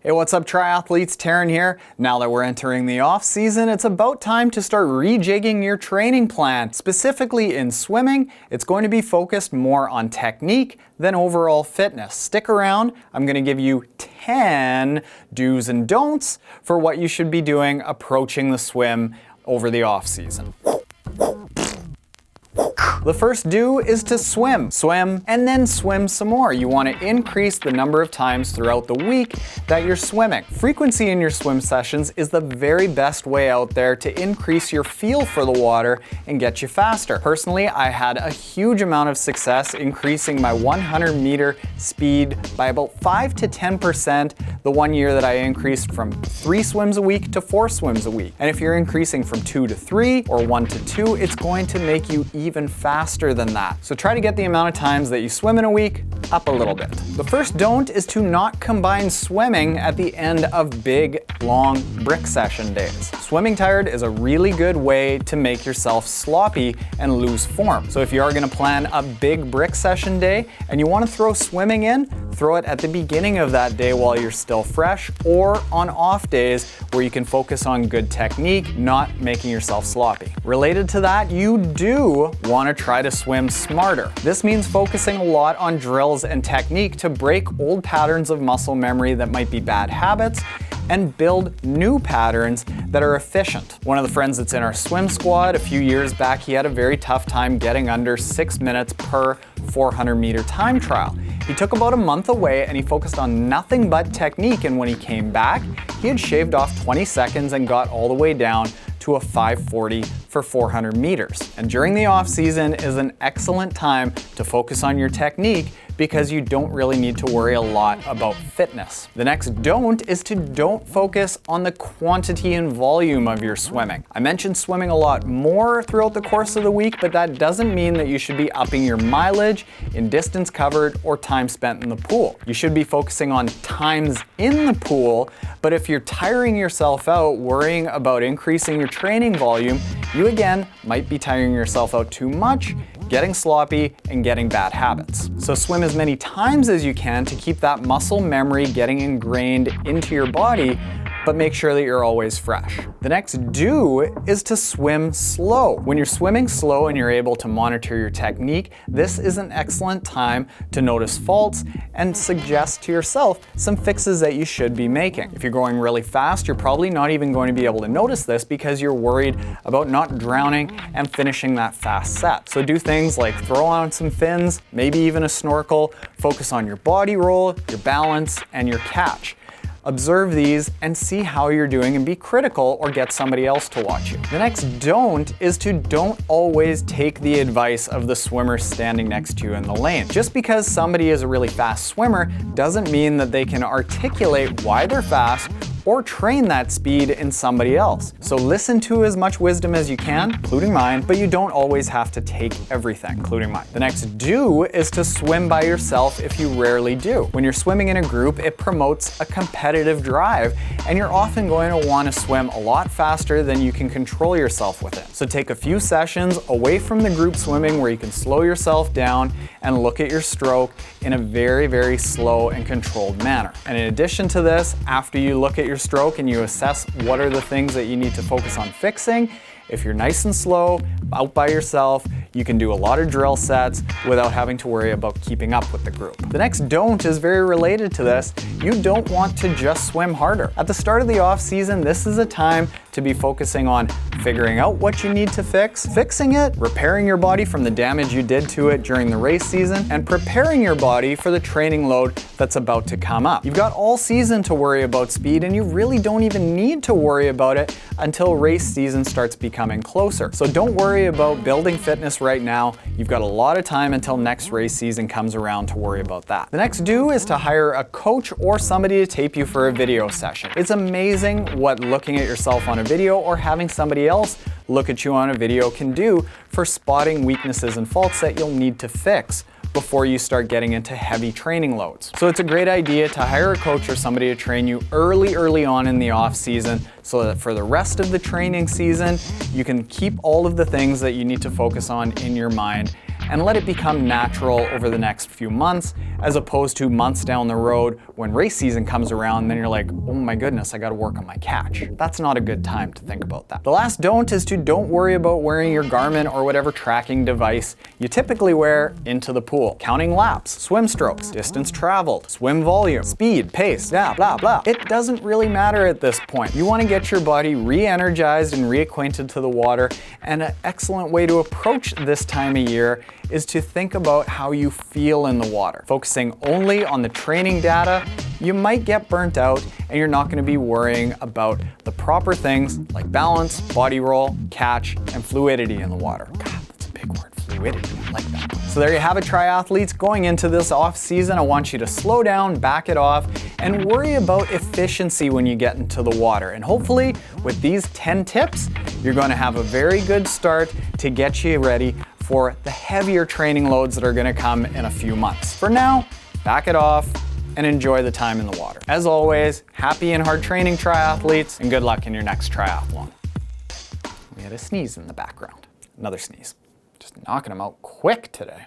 Hey, what's up triathletes? Taren here. Now that we're entering the off season, it's about time to start rejigging your training plan. Specifically in swimming, it's going to be focused more on technique than overall fitness. Stick around, I'm going to give you 10 do's and don'ts for what you should be doing approaching the swim over the off season. The first do is to swim. Swim and then swim some more. You want to increase the number of times throughout the week that you're swimming. Frequency in your swim sessions is the very best way out there to increase your feel for the water and get you faster. Personally, I had a huge amount of success increasing my 100 meter speed by about 5 to 10% the one year that I increased from 3 swims a week to 4 swims a week. And if you're increasing from 2 to 3 or 1 to 2, it's going to make you even faster than that. So try to get the amount of times that you swim in a week up a little bit. The first don't is to not combine swimming at the end of big, long brick session days. Swimming tired is a really good way to make yourself sloppy and lose form. So if you are going to plan a big brick session day and you want to throw swimming in, throw it at the beginning of that day while you're still fresh, or on off days where you can focus on good technique, not making yourself sloppy. Related to that, you do want to try to swim smarter. This means focusing a lot on drills and technique to break old patterns of muscle memory that might be bad habits and build new patterns that are efficient. One of the friends that's in our swim squad a few years back, he had a very tough time getting under 6 minutes per 400 meter time trial. He took about a month away and he focused on nothing but technique, and when he came back, he had shaved off 20 seconds and got all the way down to a 5:40 for 400 meters. And during the off season is an excellent time to focus on your technique because you don't really need to worry a lot about fitness. The next don't is to don't focus on the quantity and volume of your swimming. I mentioned swimming a lot more throughout the course of the week, but that doesn't mean that you should be upping your mileage in distance covered or time spent in the pool. You should be focusing on times in the pool, but if you're tiring yourself out worrying about increasing your training volume, you again might be tiring yourself out too much, getting sloppy, and getting bad habits. So swim as many times as you can to keep that muscle memory getting ingrained into your body, but make sure that you're always fresh. The next do is to swim slow. When you're swimming slow and you're able to monitor your technique, this is an excellent time to notice faults and suggest to yourself some fixes that you should be making. If you're going really fast, you're probably not even going to be able to notice this because you're worried about not drowning and finishing that fast set. So do things like throw on some fins, maybe even a snorkel, focus on your body roll, your balance, and your catch. Observe these and see how you're doing and be critical or get somebody else to watch you. The next don't is to don't always take the advice of the swimmer standing next to you in the lane. Just because somebody is a really fast swimmer doesn't mean that they can articulate why they're fast or train that speed in somebody else. So listen to as much wisdom as you can, including mine, but you don't always have to take everything, including mine. The next do is to swim by yourself if you rarely do. When you're swimming in a group, it promotes a competitive drive, and you're often going to want to swim a lot faster than you can control yourself with it. So take a few sessions away from the group swimming where you can slow yourself down and look at your stroke in a very, very slow and controlled manner. And in addition to this, after you look at your stroke and you assess what are the things that you need to focus on fixing, if you're nice and slow, out by yourself, you can do a lot of drill sets without having to worry about keeping up with the group. The next don't is very related to this. You don't want to just swim harder. At the start of the off season, this is a time to be focusing on figuring out what you need to fix, fixing it, repairing your body from the damage you did to it during the race season, and preparing your body for the training load that's about to come up. You've got all season to worry about speed, and you really don't even need to worry about it until race season starts becoming closer. So don't worry about building fitness right now. You've got a lot of time until next race season comes around to worry about that. The next do is to hire a coach or somebody to tape you for a video session. It's amazing what looking at yourself on a video or having somebody else look at you on a video can do for spotting weaknesses and faults that you'll need to fix before you start getting into heavy training loads. So it's a great idea to hire a coach or somebody to train you early on in the off season so that for the rest of the training season, you can keep all of the things that you need to focus on in your mind and let it become natural over the next few months, as opposed to months down the road when race season comes around, then you're like, oh my goodness, I gotta work on my catch. That's not a good time to think about that. The last don't is to don't worry about wearing your Garmin or whatever tracking device you typically wear into the pool. Counting laps, swim strokes, distance traveled, swim volume, speed, pace, blah, blah, blah. It doesn't really matter at this point. You wanna get your body re-energized and reacquainted to the water, and an excellent way to approach this time of year is to think about how you feel in the water. Focusing only on the training data, you might get burnt out and you're not gonna be worrying about the proper things like balance, body roll, catch, and fluidity in the water. God, that's a big word, fluidity, I like that. So there you have it, triathletes. Going into this off season, I want you to slow down, back it off, and worry about efficiency when you get into the water. And hopefully, with these 10 tips, you're gonna have a very good start to get you ready for the heavier training loads that are gonna come in a few months. For now, back it off and enjoy the time in the water. As always, happy and hard training, triathletes, and good luck in your next triathlon. We had a sneeze in the background. Another sneeze. Just knocking them out quick today.